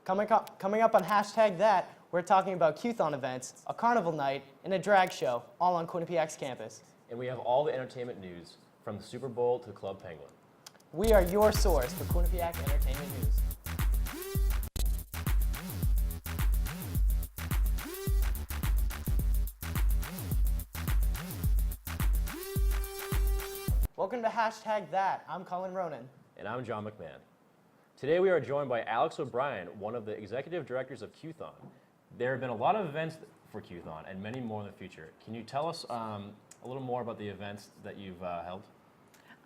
Coming up on Hashtag That, we're talking about Q-thon events, a carnival night, and a drag show, all on Quinnipiac's campus. And we have all the entertainment news, from the Super Bowl to Club Penguin. We are your source for Quinnipiac entertainment news. Welcome to Hashtag That. I'm Colin Ronan. And I'm John McMahon. Today we are joined by Alex O'Brien, one of the executive directors of Q-thon. There have been a lot of events for Q-thon and many more in the future. Can you tell us a little more about the events that you've held?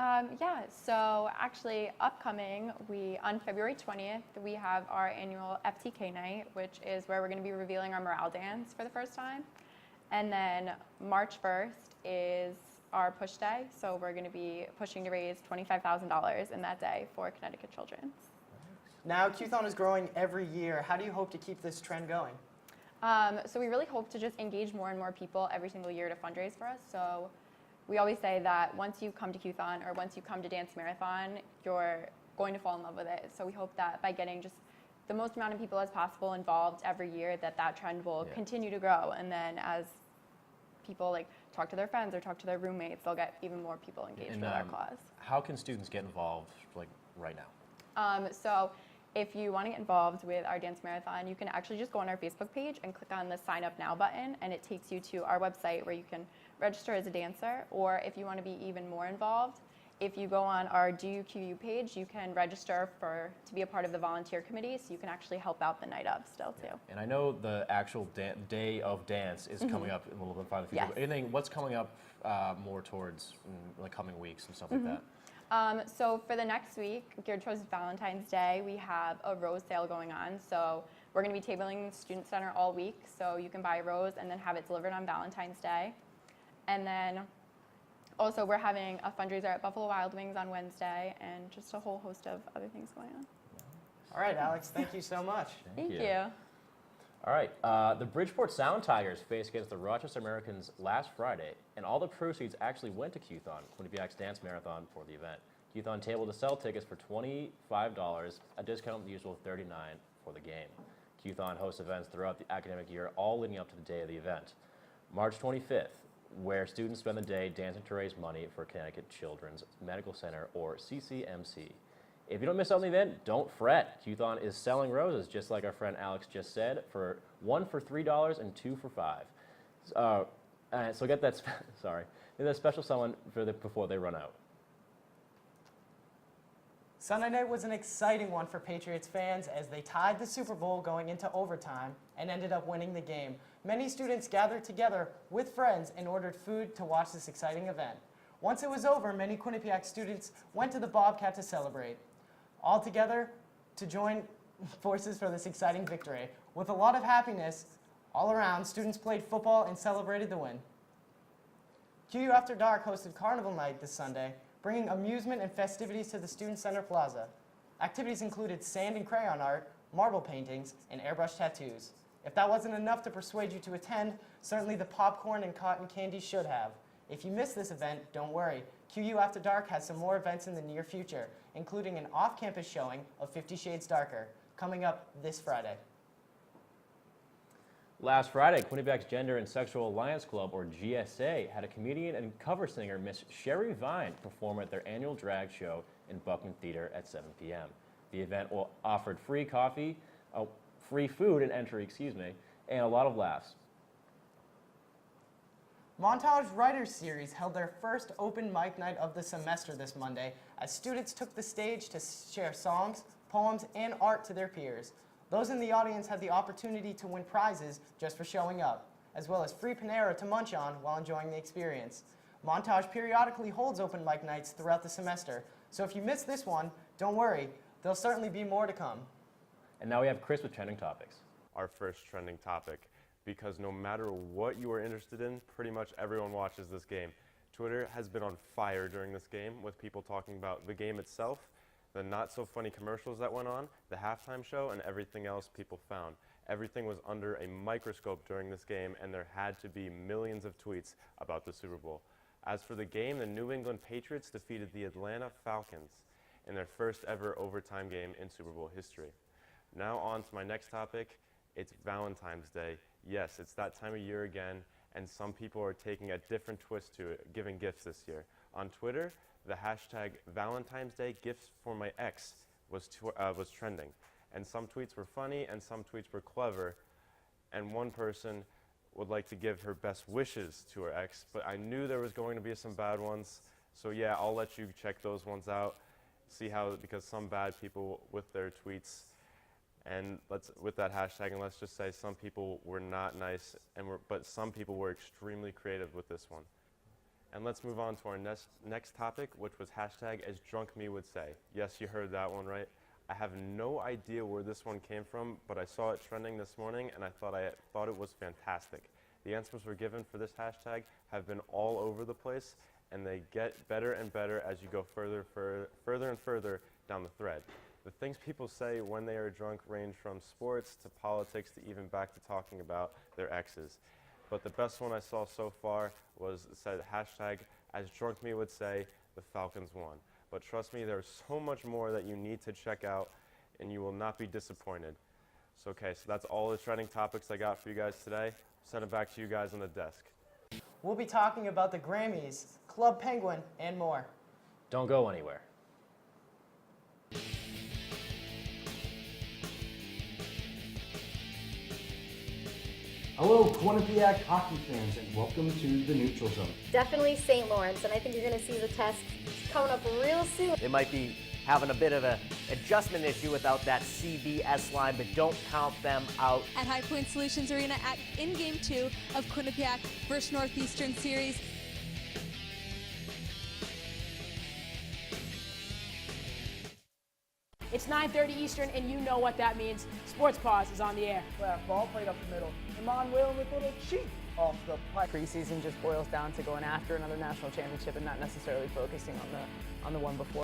Yeah, so actually upcoming, on February 20th, we have our annual FTK night, which is where we're going to be revealing our morale dance for the first time. And then March 1st is our push day, so we're going to be pushing to raise $25,000 in that day for Connecticut children. Now, Q-thon is growing every year. How do you hope to keep this trend going? So we really hope to just engage more and more people every single year to fundraise for us. So we always say that once you come to Q-thon or once you come to Dance Marathon, you're going to fall in love with it. So we hope that by getting just the most amount of people as possible involved every year, that trend will continue to grow. And then as people talk to their friends or talk to their roommates, they'll get even more people engaged with our cause. How can students get involved right now? So if you want to get involved with our Dance Marathon, you can actually just go on our Facebook page and click on the Sign Up Now button, and it takes you to our website where you can register as a dancer. Or if you want to be even more involved, if you go on our DUQU page, you can register to be a part of the volunteer committee, so you can actually help out the night of still too. And I know the actual day of dance is coming up in a little bit farther future. Yes. What's coming up more towards in the coming weeks and stuff like that? So for the next week, geared towards Valentine's Day, we have a rose sale going on. So we're going to be tabling Student Center all week, so you can buy a rose and then have it delivered on Valentine's Day. And then also we're having a fundraiser at Buffalo Wild Wings on Wednesday, and just a whole host of other things going on. All right, Alex, thank you so much. Thank you. All right, the Bridgeport Sound Tigers faced against the Rochester Americans last Friday, and all the proceeds actually went to Q-thon, Quinnipiac's dance marathon, for the event. Q-thon tabled to sell tickets for $25, a discount the usual $39 for the game. Q-thon hosts events throughout the academic year, all leading up to the day of the event. March 25th, where students spend the day dancing to raise money for Connecticut Children's Medical Center, or CCMC. If you don't miss out on the event, don't fret. Q-thon is selling roses, just like our friend Alex just said, for one for $3 and two for $5. So get that, get that special someone before they run out. Sunday night was an exciting one for Patriots fans as they tied the Super Bowl going into overtime and ended up winning the game. Many students gathered together with friends and ordered food to watch this exciting event. Once it was over, many Quinnipiac students went to the Bobcat to celebrate. All together to join forces for this exciting victory. With a lot of happiness all around, students played football and celebrated the win. QU After Dark hosted Carnival Night this Sunday, bringing amusement and festivities to the Student Center Plaza. Activities included sand and crayon art, marble paintings, and airbrush tattoos. If that wasn't enough to persuade you to attend, certainly the popcorn and cotton candy should have. If you missed this event, don't worry. QU After Dark has some more events in the near future, including an off-campus showing of 50 Shades Darker, coming up this Friday. Last Friday, Quinnipiac's Gender and Sexual Alliance Club, or GSA, had a comedian and cover singer, Miss Sherry Vine, perform at their annual drag show in Buckman Theater at 7 p.m. The event offered free food and entry, and a lot of laughs. Montage Writers Series held their first open mic night of the semester this Monday as students took the stage to share songs, poems, and art to their peers. Those in the audience had the opportunity to win prizes just for showing up, as well as free Panera to munch on while enjoying the experience. Montage periodically holds open mic nights throughout the semester, so if you missed this one, don't worry, there'll certainly be more to come. And now we have Chris with trending topics. Our first trending topic, because no matter what you are interested in, pretty much everyone watches this game. Twitter has been on fire during this game, with people talking about the game itself, the not-so-funny commercials that went on, the halftime show, and everything else people found. Everything was under a microscope during this game, and there had to be millions of tweets about the Super Bowl. As for the game, the New England Patriots defeated the Atlanta Falcons in their first ever overtime game in Super Bowl history. Now on to my next topic. It's Valentine's Day. Yes, it's that time of year again, and some people are taking a different twist to it, giving gifts this year. On Twitter, the hashtag Valentine's Day gifts for my ex was trending. And some tweets were funny and some tweets were clever. And one person would like to give her best wishes to her ex, but I knew there was going to be some bad ones. So yeah, I'll let you check those ones out. See how, because some bad people with their tweets, and with that hashtag, and let's just say some people were not nice, but some people were extremely creative with this one. And let's move on to our next topic, which was hashtag as drunk me would say. Yes, you heard that one right. I have no idea where this one came from, but I saw it trending this morning, and I thought it was fantastic. The answers were given for this hashtag have been all over the place, and they get better and better as you go further and further down the thread. The things people say when they are drunk range from sports to politics to even back to talking about their exes. But the best one I saw so far said hashtag as drunk me would say, the Falcons won. But trust me, there's so much more that you need to check out, and you will not be disappointed. So that's all the trending topics I got for you guys today. Send it back to you guys on the desk. We'll be talking about the Grammys, Club Penguin, and more. Don't go anywhere. Hello, Quinnipiac hockey fans, and welcome to the Neutral Zone. Definitely St. Lawrence, and I think you're going to see the test coming up real soon. They might be having a bit of an adjustment issue without that CBS line, but don't count them out. At High Point Solutions Arena in Game 2 of Quinnipiac vs. Northeastern Series. It's 9:30 Eastern, and you know what that means. Sports Pause is on the air. Ball played up the middle. Emmanuel with a little cheat off the pipe. Preseason just boils down to going after another national championship and not necessarily focusing on the one before.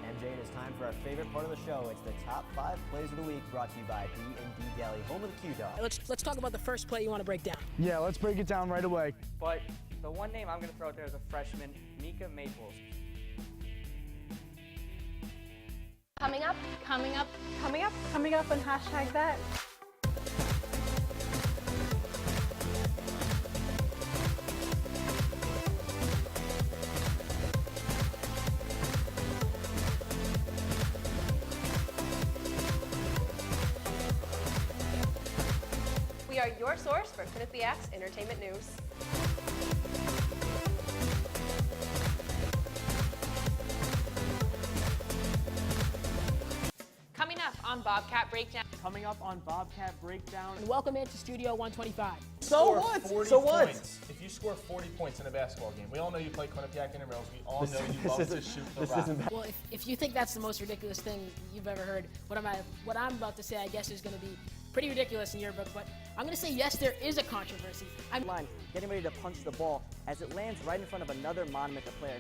MJ, it is time for our favorite part of the show. It's the top 5 plays of the week, brought to you by B&B Deli, home of the Q-Dog. Let's talk about the first play you want to break down. Yeah, let's break it down right away. But the one name I'm going to throw out there is a freshman, Mika Maples. Coming up on hashtag that. We are your source for Quinnipiac's entertainment news. Coming up on Bobcat Breakdown. Coming up on Bobcat Breakdown. And welcome into Studio 125. So what? So what? If you score 40 points in a basketball game, we all know you play Quinnipiac Intramurals. We all know you love to shoot the rock. Well, if you think that's the most ridiculous thing you've ever heard, what I'm about to say, I guess, is going to be pretty ridiculous in your book. But I'm going to say, yes, there is a controversy. Line, getting ready to punch the ball as it lands right in front of another Monument player.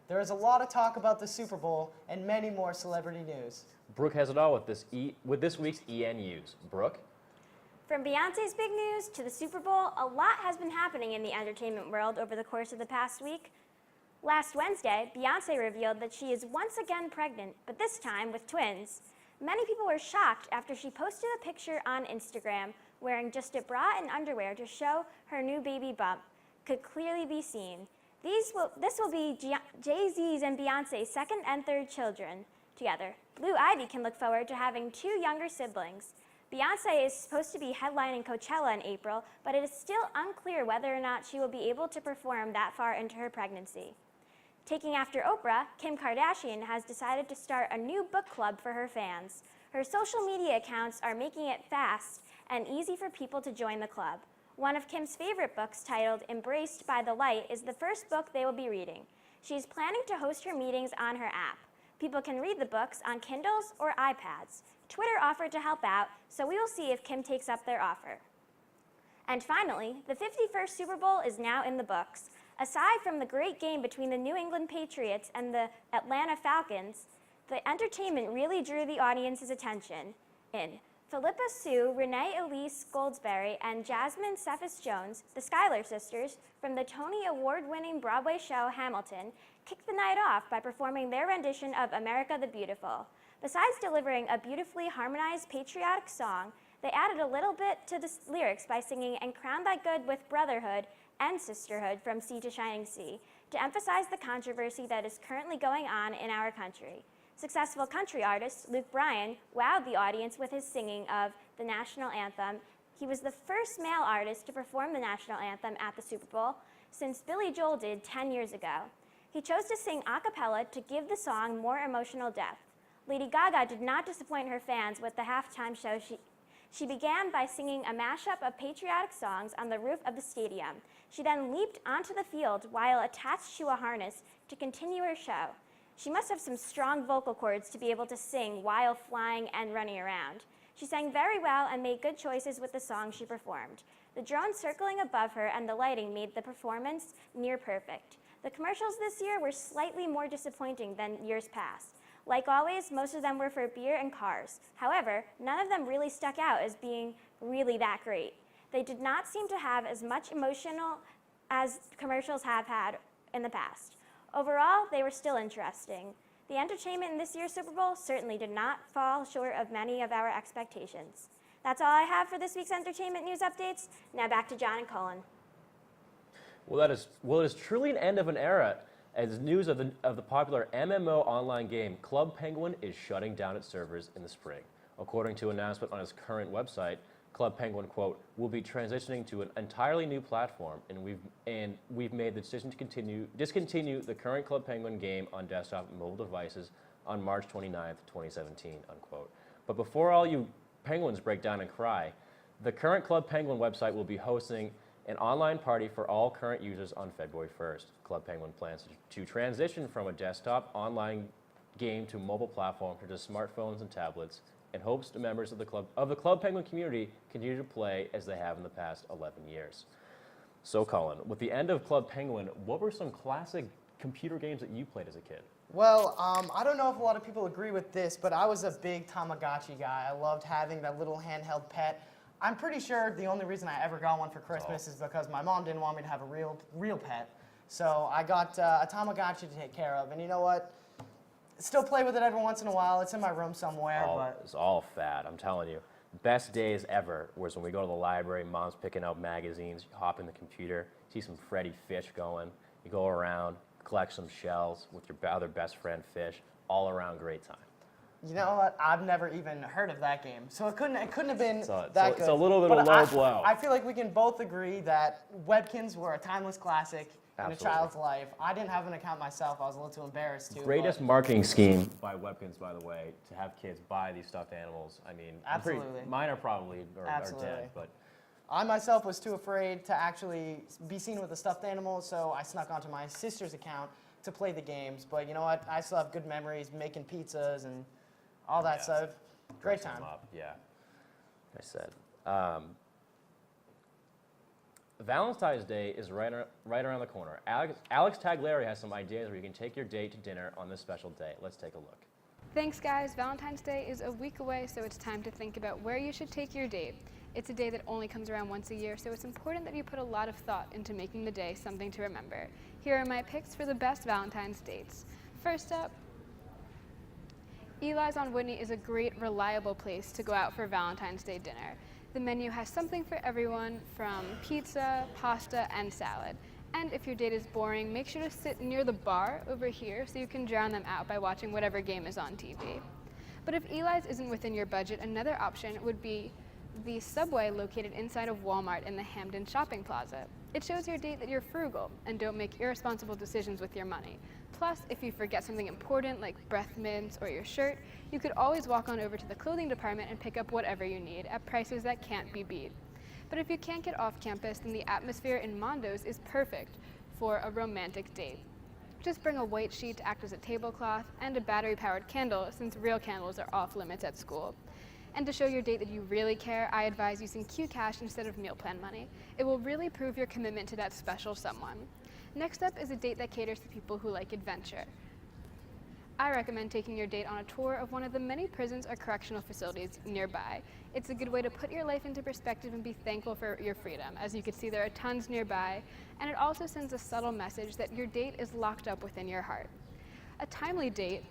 There is a lot of talk about the Super Bowl and many more celebrity news. Brooke has it all with this week's ENUs. Brooke? From Beyonce's big news to the Super Bowl, a lot has been happening in the entertainment world over the course of the past week. Last Wednesday, Beyonce revealed that she is once again pregnant, but this time with twins. Many people were shocked after she posted a picture on Instagram wearing just a bra and underwear to show her new baby bump could clearly be seen. This will be Jay-Z's and Beyonce's second and third children together. Blue Ivy can look forward to having 2 younger siblings. Beyonce is supposed to be headlining Coachella in April, but it is still unclear whether or not she will be able to perform that far into her pregnancy. Taking after Oprah, Kim Kardashian has decided to start a new book club for her fans. Her social media accounts are making it fast and easy for people to join the club. One of Kim's favorite books, titled Embraced by the Light, is the first book they will be reading. She's planning to host her meetings on her app. People can read the books on Kindles or iPads. Twitter offered to help out, so we will see if Kim takes up their offer. And finally, the 51st Super Bowl is now in the books. Aside from the great game between the New England Patriots and the Atlanta Falcons, the entertainment really drew the audience's attention. In Philippa Sue, Renee Elise Goldsberry, and Jasmine Cephas-Jones, the Schuyler sisters, from the Tony Award-winning Broadway show Hamilton, kicked the night off by performing their rendition of America the Beautiful. Besides delivering a beautifully harmonized patriotic song, they added a little bit to the lyrics by singing "And crown thy good with brotherhood and sisterhood from sea to shining sea" to emphasize the controversy that is currently going on in our country. Successful country artist Luke Bryan wowed the audience with his singing of the national anthem. He was the first male artist to perform the national anthem at the Super Bowl since Billy Joel did 10 years ago. He chose to sing a cappella to give the song more emotional depth. Lady Gaga did not disappoint her fans with the halftime show. She began by singing a mashup of patriotic songs on the roof of the stadium. She then leaped onto the field while attached to a harness to continue her show. She must have some strong vocal cords to be able to sing while flying and running around. She sang very well and made good choices with the song she performed. The drone circling above her and the lighting made the performance near perfect. The commercials this year were slightly more disappointing than years past. Like always, most of them were for beer and cars. However, none of them really stuck out as being really that great. They did not seem to have as much emotional as commercials have had in the past. Overall, they were still interesting. The entertainment in this year's Super Bowl certainly did not fall short of many of our expectations. That's all I have for this week's entertainment news updates. Now back to John and Colin. Well, it is truly an end of an era, as news of the popular MMO online game Club Penguin is shutting down its servers in the spring. According to an announcement on its current website, Club Penguin, quote, will be transitioning to an entirely new platform, and we've made the decision to discontinue the current Club Penguin game on desktop and mobile devices on March 29th, 2017, unquote. But before all you penguins break down and cry, the current Club Penguin website will be hosting an online party for all current users on February 1st. Club Penguin plans to transition from a desktop online game to mobile platform to smartphones and tablets, and hopes the members of the Club Penguin community continue to play as they have in the past 11 years. So Colin, with the end of Club Penguin, what were some classic computer games that you played as a kid? Well, I don't know if a lot of people agree with this, but I was a big Tamagotchi guy. I loved having that little handheld pet. I'm pretty sure the only reason I ever got one for Christmas is because my mom didn't want me to have a real pet. So I got a Tamagotchi to take care of, and you know what? Still play with it every once in a while. It's in my room somewhere. It's all fad, I'm telling you. Best days ever was when we go to the library, mom's picking out magazines, you hop in the computer, see some Freddy Fish going, you go around, collect some shells with your other best friend Fish, all around great time. You know what? I've never even heard of that game, so it couldn't have been that good. It's a little bit of low blow. I feel like we can both agree that Webkins were a timeless classic in a Absolutely. child's life. I didn't have an account myself. I was a little too embarrassed to. Greatest marketing scheme by Webkins, by the way, to have kids buy these stuffed animals. I mean, Absolutely. Mine are probably are Absolutely. dead, but I myself was too afraid to actually be seen with a stuffed animal, so I snuck onto my sister's account to play the games. But you know what? I still have good memories making pizzas and all that stuff. Great dress time. them up, yeah. I said. Valentine's Day is right around the corner. Alex Taglieri has some ideas where you can take your date to dinner on this special day. Let's take a look. Thanks, guys. Valentine's Day is a week away, so it's time to think about where you should take your date. It's a day that only comes around once a year, so it's important that you put a lot of thought into making the day something to remember. Here are my picks for the best Valentine's dates. First up, Eli's on Whitney is a great, reliable place to go out for Valentine's Day dinner. The menu has something for everyone from pizza, pasta, and salad. And if your date is boring, make sure to sit near the bar over here so you can drown them out by watching whatever game is on TV. But if Eli's isn't within your budget, another option would be the Subway located inside of Walmart in the Hamden Shopping Plaza. It shows your date that you're frugal and don't make irresponsible decisions with your money. Plus, if you forget something important like breath mints or your shirt, you could always walk on over to the clothing department and pick up whatever you need at prices that can't be beat. But if you can't get off campus, then the atmosphere in Mondo's is perfect for a romantic date. Just bring a white sheet to act as a tablecloth and a battery-powered candle, since real candles are off limits at school. And to show your date that you really care, I advise using QCash instead of meal plan money. It will really prove your commitment to that special someone. Next up is a date that caters to people who like adventure. I recommend taking your date on a tour of one of the many prisons or correctional facilities nearby. It's a good way to put your life into perspective and be thankful for your freedom. As you can see, there are tons nearby, and it also sends a subtle message that your date is locked up within your heart. A timely date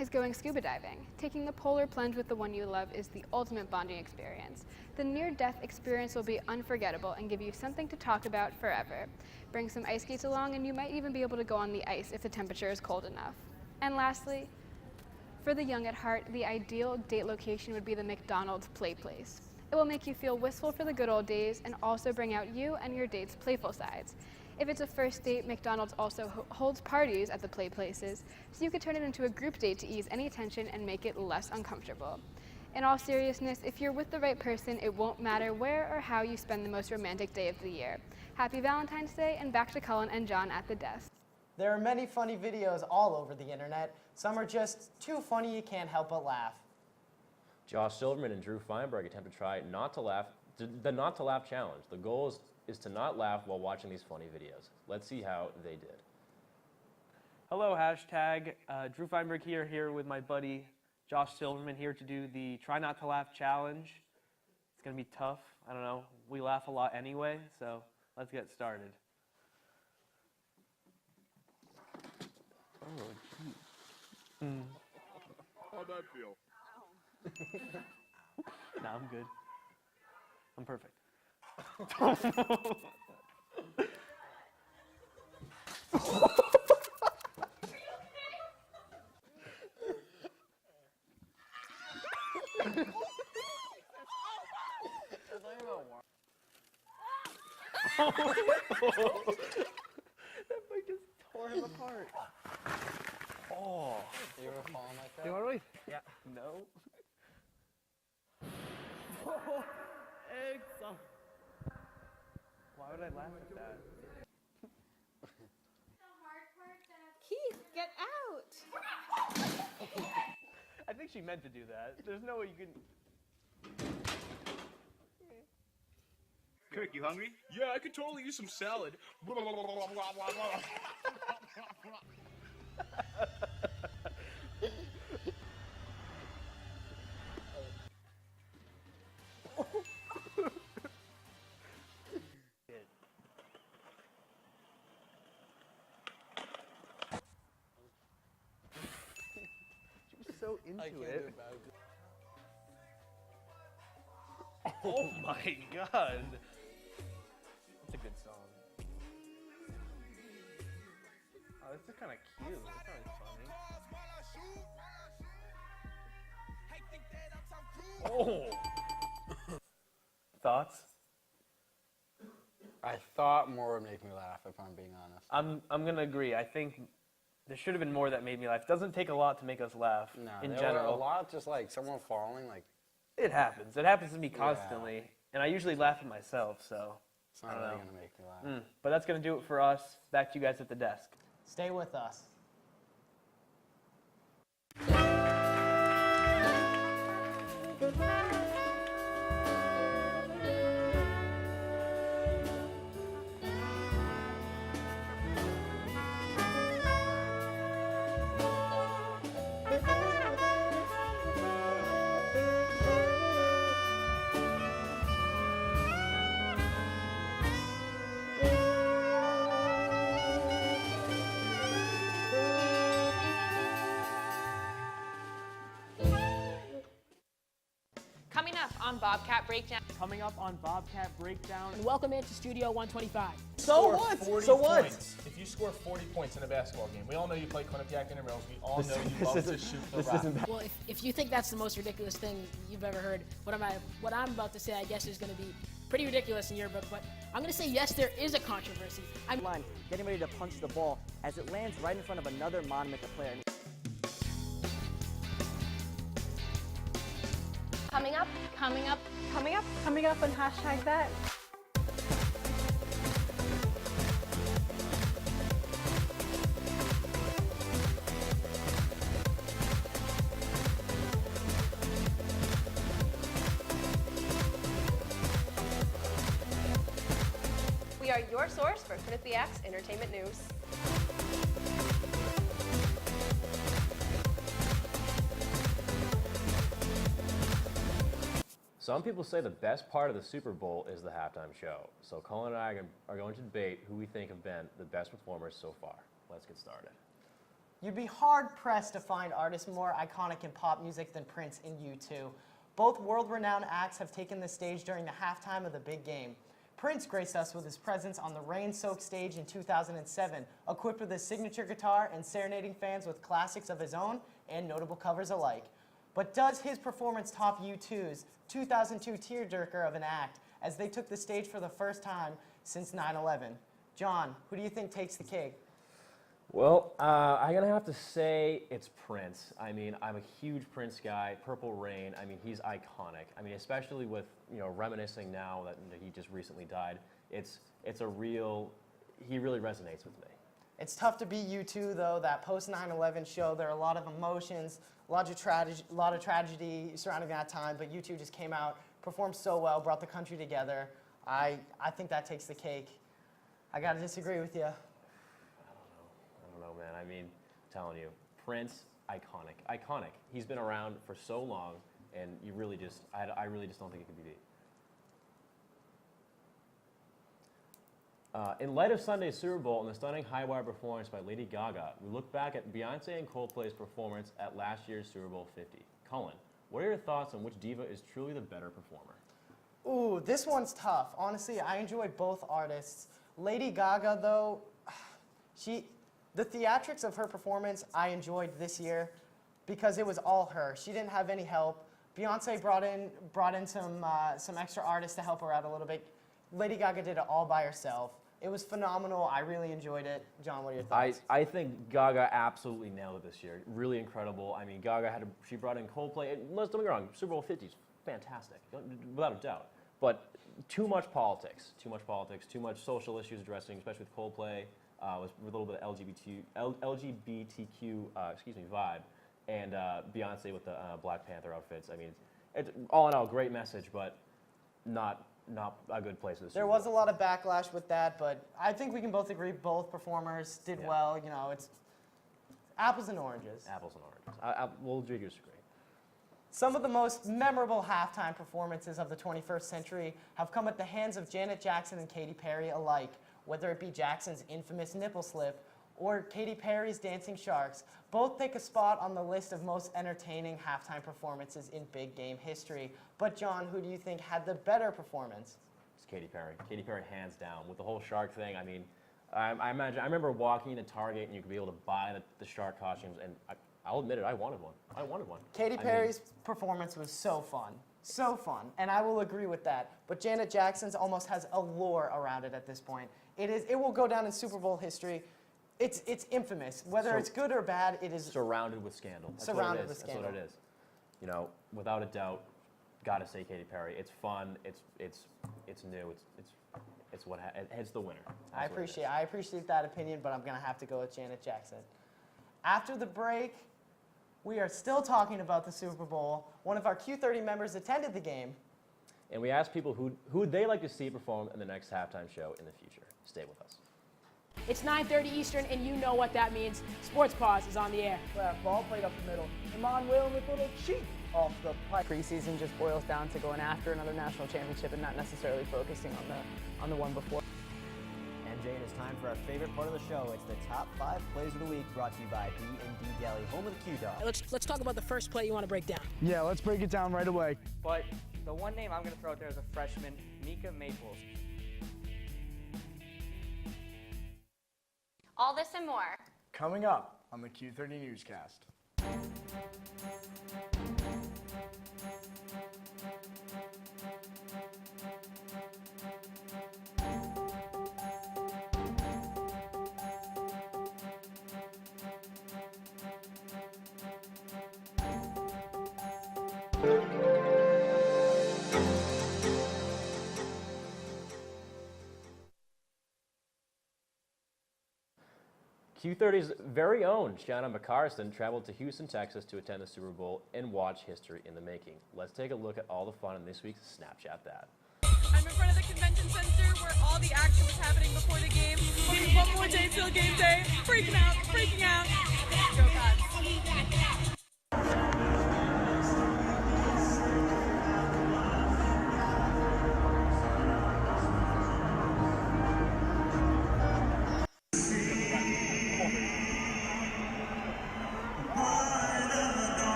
is going scuba diving. Taking the polar plunge with the one you love is the ultimate bonding experience. The near-death experience will be unforgettable and give you something to talk about forever. Bring some ice skates along and you might even be able to go on the ice if the temperature is cold enough. And lastly, for the young at heart, the ideal date location would be the McDonald's Play Place. It will make you feel wistful for the good old days and also bring out you and your date's playful sides. If it's a first date, McDonald's also holds parties at the play places, so you could turn it into a group date to ease any tension and make it less uncomfortable. In all seriousness, if you're with the right person, it won't matter where or how you spend the most romantic day of the year. Happy Valentine's Day, and back to Cullen and John at the desk. There are many funny videos all over the internet. Some are just too funny you can't help but laugh. Josh Silverman and Drew Feinberg attempt to try the Not to Laugh challenge. The goal is to not laugh while watching these funny videos. Let's see how they did. Hello, hashtag. Drew Feinberg here with my buddy Josh Silverman here to do the Try Not to Laugh challenge. It's going to be tough. I don't know. We laugh a lot anyway, so let's get started. Oh, geez. How'd that feel? Nah, I'm good. I'm perfect. That bike just tore him apart. Oh. You ever fallen like that? You want to leave? Yeah. No. Why would I laugh at that? Keith, get out! I think she meant to do that. There's no way you can. Kirk, you hungry? Yeah, I could totally use some salad. So into it. Oh my god. That's a good song. Oh, this is kind of cute. This kind of funny. Oh. Thoughts? I thought more would make me laugh, if I'm being honest. I'm gonna agree. I think there should have been more that made me laugh. It doesn't take a lot to make us laugh in there general. were a lot just like someone falling, like. It happens. It happens to me constantly. And I usually laugh at myself, so. It's not really gonna make me laugh. But that's gonna do it for us. Back to you guys at the desk. Stay with us. Coming up on Bobcat Breakdown. Coming up on Bobcat Breakdown. And welcome into Studio 125. So what? If you score 40 points in a basketball game, we all know you play Quinnipiac Intramurals. We all know you love to shoot the rock. Well, if you think that's the most ridiculous thing you've ever heard, what I'm about to say, I guess, is going to be pretty ridiculous in your book. But I'm going to say, yes, there is a controversy. Line, getting ready to punch the ball as it lands right in front of another Monument player. Coming up. Coming up. Coming up. Coming up on hashtag that. We are your source for Quinnipiac's entertainment news. Some people say the best part of the Super Bowl is the halftime show. So Cullen and I are going to debate who we think have been the best performers so far. Let's get started. You'd be hard-pressed to find artists more iconic in pop music than Prince and U2. Both world-renowned acts have taken the stage during the halftime of the big game. Prince graced us with his presence on the rain-soaked stage in 2007, equipped with his signature guitar and serenading fans with classics of his own and notable covers alike. But does his performance top U2's 2002 tearjerker of an act as they took the stage for the first time since 9/11? John, who do you think takes the cake? Well, I'm going to have to say it's Prince. I mean, I'm a huge Prince guy. Purple Rain, I mean, he's iconic. I mean, especially with, reminiscing now that he just recently died. It's a real, he really resonates with me. It's tough to be U2, though. That post-9/11 show, there are a lot of emotions, a lot of tragedy surrounding that time, but U2 just came out, performed so well, brought the country together. I think that takes the cake. I got to disagree with you. I don't know, man. I mean, I'm telling you, Prince, iconic. He's been around for so long, and you really just, I really just don't think it could be beat. In light of Sunday's Super Bowl and the stunning high-wire performance by Lady Gaga, we look back at Beyonce and Coldplay's performance at last year's Super Bowl 50. Cullen, what are your thoughts on which diva is truly the better performer? Ooh, this one's tough. Honestly, I enjoyed both artists. Lady Gaga, though, the theatrics of her performance I enjoyed this year because it was all her. She didn't have any help. Beyonce brought in some extra artists to help her out a little bit. Lady Gaga did it all by herself. It was phenomenal. I really enjoyed it. John, what are your thoughts? I think Gaga absolutely nailed it this year. Really incredible. I mean, Gaga she brought in Coldplay. Let's don't get me wrong, Super Bowl 50 is fantastic, without a doubt. But too much politics, too much social issues addressing, especially with Coldplay, with a little bit of LGBTQ vibe, and Beyonce with the Black Panther outfits. I mean, it's all in all, great message, but not a good place for the Super There Bowl. was a lot of backlash with that, but I think we can both agree both performers did well. It's apples and oranges. Apples and oranges. We'll disagree. Some of the most memorable halftime performances of the 21st century have come at the hands of Janet Jackson and Katy Perry alike, whether it be Jackson's infamous nipple slip or Katy Perry's Dancing Sharks. Both take a spot on the list of most entertaining halftime performances in big game history. But John, who do you think had the better performance? It's Katy Perry. Katy Perry, hands down. With the whole shark thing, I mean, I remember walking into Target and you could be able to buy the shark costumes, and I'll admit it, I wanted one. Katy Perry's performance was so fun, and I will agree with that. But Janet Jackson's almost has a lore around it at this point. It will go down in Super Bowl history. It's infamous. Whether it's good or bad, it is surrounded with scandal. That's surrounded with scandal. That's what it is. Without a doubt, gotta say Katy Perry. It's fun. It's new. It's the winner. I appreciate that opinion, but I'm gonna have to go with Janet Jackson. After the break, we are still talking about the Super Bowl. One of our Q30 members attended the game. And we asked people who they'd like to see perform in the next halftime show in the future. Stay with us. It's 9:30 Eastern, and you know what that means. Sports Pause is on the air. Ball played up the middle. Emmanuel with a little cheat off the pipe. Preseason just boils down to going after another national championship and not necessarily focusing on the one before. MJ, and it's time for our favorite part of the show. It's the top 5 plays of the week, brought to you by B&D Deli, home of the Q-Dog. Let's talk about the first play you want to break down. Yeah, let's break it down right away. But the one name I'm going to throw out there is a freshman, Mika Maples. All this and more. Coming up on the Q30 Newscast. Q30's very own Shanna McCarson traveled to Houston, Texas to attend the Super Bowl and watch history in the making. Let's take a look at all the fun in this week's Snapchat That. I'm in front of the convention center where all the action was happening before the game. One more day till game day. Freaking out. Go Pats.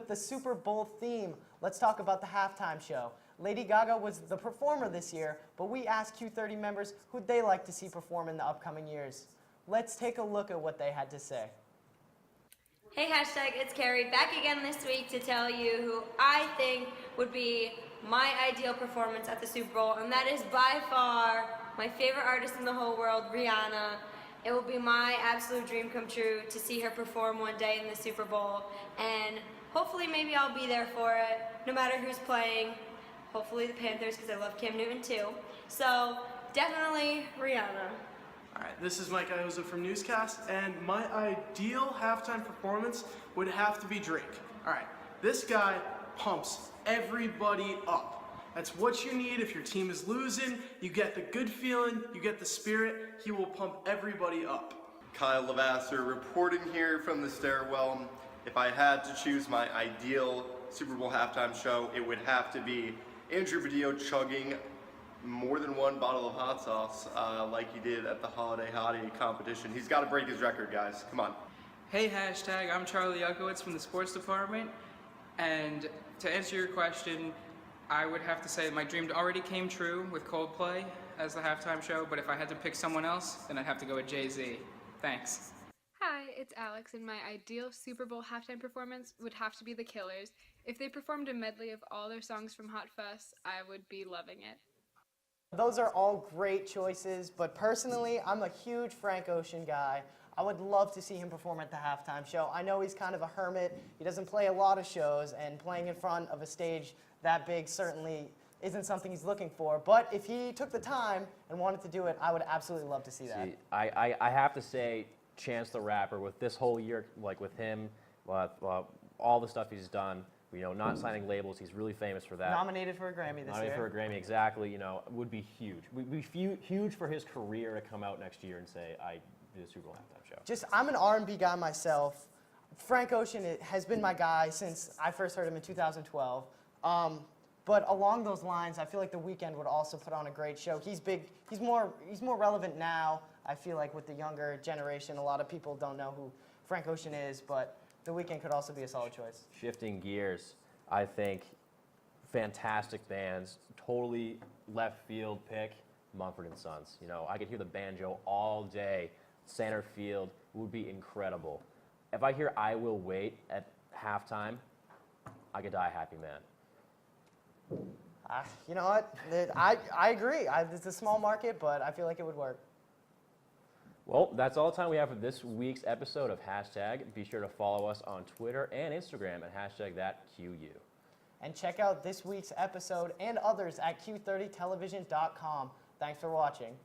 with the Super Bowl theme, let's talk about the halftime show. Lady Gaga was the performer this year, but we asked Q30 members who'd they like to see perform in the upcoming years. Let's take a look at what they had to say. Hey hashtag, it's Carrie back again this week to tell you who I think would be my ideal performance at the Super Bowl, and that is by far my favorite artist in the whole world, Rihanna. It will be my absolute dream come true to see her perform one day in the Super Bowl, and hopefully maybe I'll be there for it, no matter who's playing. Hopefully the Panthers, because I love Cam Newton too. So definitely Rihanna. Alright, this is Mike Ioza from Newscast, and my ideal halftime performance would have to be Drake. Alright, this guy pumps everybody up. That's what you need if your team is losing. You get the good feeling, you get the spirit, he will pump everybody up. Kyle Lavasser reporting here from the stairwell. If I had to choose my ideal Super Bowl halftime show, it would have to be Andrew Badillo chugging more than one bottle of hot sauce like he did at the Holiday Hottie competition. He's got to break his record, guys. Come on. Hey hashtag, I'm Charlie Yukowitz from the sports department, and to answer your question, I would have to say my dream already came true with Coldplay as the halftime show, but if I had to pick someone else, then I'd have to go with Jay-Z. Thanks. Hi, it's Alex, and my ideal Super Bowl halftime performance would have to be The Killers. If they performed a medley of all their songs from Hot Fuss, I would be loving it. Those are all great choices, but personally, I'm a huge Frank Ocean guy. I would love to see him perform at the halftime show. I know he's kind of a hermit. He doesn't play a lot of shows, and playing in front of a stage that big certainly isn't something he's looking for. But if he took the time and wanted to do it, I would absolutely love to see that. See, I have to say, Chance the Rapper, with this whole year, like with him, all the stuff he's done, you know, not signing labels, he's really famous for that. Nominated for a Grammy this year. Nominated for a Grammy, exactly. You know, would be huge. Would be huge for his career to come out next year and say, I did a Super Bowl halftime show. I'm an R&B guy myself. Frank Ocean has been my guy since I first heard him in 2012. But along those lines, I feel like The Weeknd would also put on a great show. He's big. He's more relevant now. I feel like with the younger generation, a lot of people don't know who Frank Ocean is, but The Weeknd could also be a solid choice. Shifting gears, I think fantastic bands, totally left field pick, Mumford & Sons. You know, I could hear the banjo all day. Center field would be incredible. If I hear I Will Wait at halftime, I could die a happy man. You know what? I agree. It's a small market, but I feel like it would work. Well, that's all the time we have for this week's episode of Hashtag. Be sure to follow us on Twitter and Instagram at #thatQU. And check out this week's episode and others at Q30television.com. Thanks for watching.